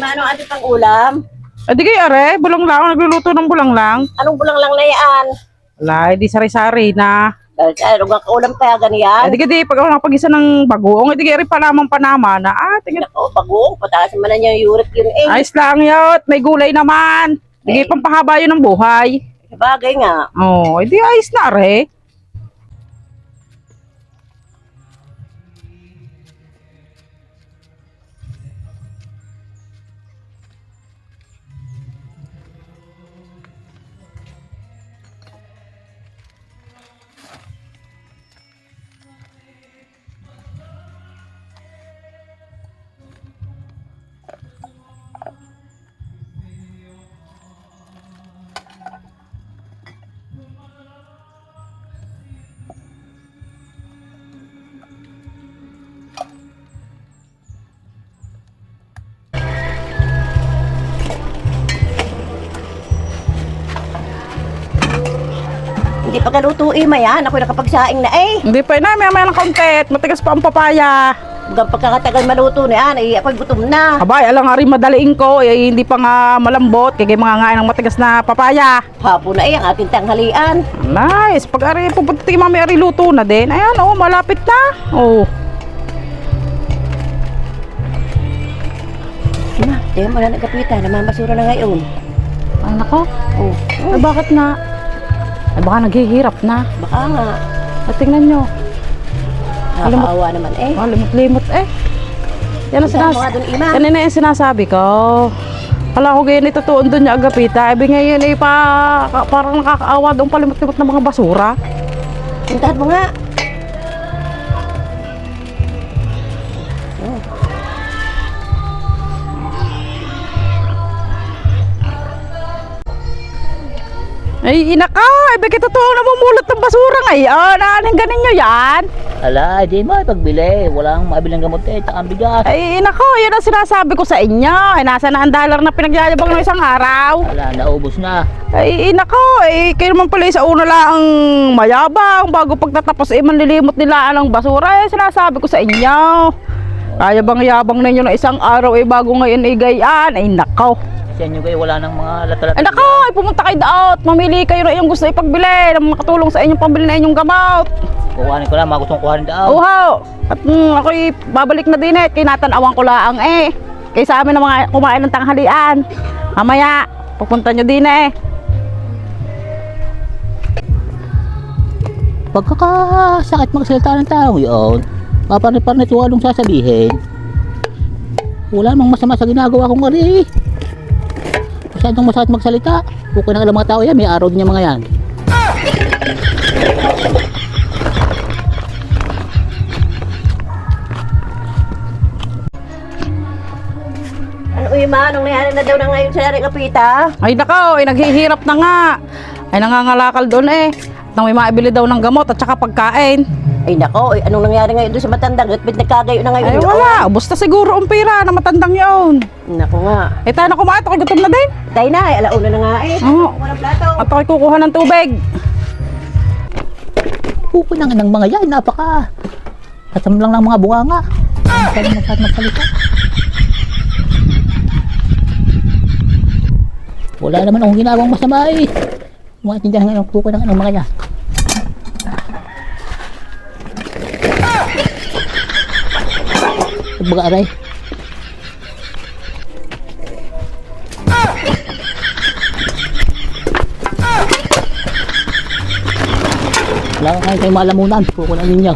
Ano ating pang ulam? Di kayo are, bulang lang, nagluluto ng bulang lang. Anong bulang lang na yan? Wala, di sari-sari na. Ano nga kaulam kaya ganyan? Di ka pag ako nakapag-isa ng bagoong, di kayo rin panama na. Tingnan. Nako, bagoong. Pataas naman na niya yung uric yun eh. Ayos lang yun, may gulay naman. Di kayo pampahaba yun ng buhay. Bagay nga. Di ayos na are. Hindi pa galutuin mayan. Ako'y nakapagsaing na eh. Hindi pa na, may ng kontet. Matigas pa ang papaya. Hanggang pagkakatagal maluto na yan, eh, ako'y gutom na. Abay, alang nga rin madaliin ko. Hindi pa nga malambot. Kaya mga ngain ng matigas na papaya. Hapon na eh, ang ating tanghalian. Nice. Pag ari, pupunta tayo mami ari luto na din. Ayan, malapit na. Ma, di mo na nagkapitan. Namamasura na ngayon. Ay, nako. Ay, bakit nga? Ay, baka naghihirap na. Baka nga. At tingnan nyo. Nakakaawa naman eh. Limot-limot eh. Yan ang Mga dun, Ima. yan na yung sinasabi ko. Kala ko ganyan itutuon doon niya agapita. Ibi ngayon eh parang nakakaawa doon palimot-limot ng mga basura. Puntahan mo nga. Ay, inaka! Ibi totoo na mamulot ng basura ngayon. Anong ganin nyo yan? Ala, di mo pagbili. Walang mabilang gamot eh, tsaka ang bigas. Ay, inako, yan ang sinasabi ko sa inyo. Ay, nasa na ang dollar na pinagyayabang ng isang araw. Ala, naubos na. Ay, inako, kayo naman pala sa una lang ang mayabang. Bago pagtatapos, manlilimot nila ang basura. Sinasabi ko sa inyo. Kaya bang yabang ninyo ng isang araw, bago ngayon gayaan. Ay, nako. Sa inyo kayo, wala nang mga latalat. Ay, nako, pumunta kayo daot. Mamili kayo na yung gusto ipagbili. Na makatulong sa inyong pambili na inyong gamot. Kuhanin ko lang, mga gustong kuhanin daw. Uhaw. At ako'y babalik na din kinatanawan ko lang kaya sa amin na mga kumain ng tanghalian. Mamaya, pupunta nyo din Pagkakasakit magsalita ng tao yun, papanit-panit walong sasabihin. Wala namang masama sa ginagawa kong ari. Masyadong masakit magsalita. Okay na alam mga tao yan, may araw din yung mga yan. Ano Ima? Anong nangyari na daw na ngayon sa Kapita? Ay, nako, naghihirap na nga. Ay, nangangalakal doon nang may maibili daw ng gamot at saka pagkain. Ay nako, anong nangyari ngayon doon sa matandang? At nagkagayo na ngayon Ay, doon? wala. Basta siguro ang pira na matandang yun. Nako nga. Tayo na kumain. Ako'y gutom na din. Tayo na, alauna na nga eh. Oo. Walang plato. At ako'y kukuha ng tubig. Pupunang ng mga yan, napaka kasam lang ng mga bunganga. Masyadong masakit magsalita. Wala naman akong ginawang masama eh. Mga tindahan ngayon, pupunang ng mga yan. Baga aray. Wala ka kayo malamunan, pukunan ninyo.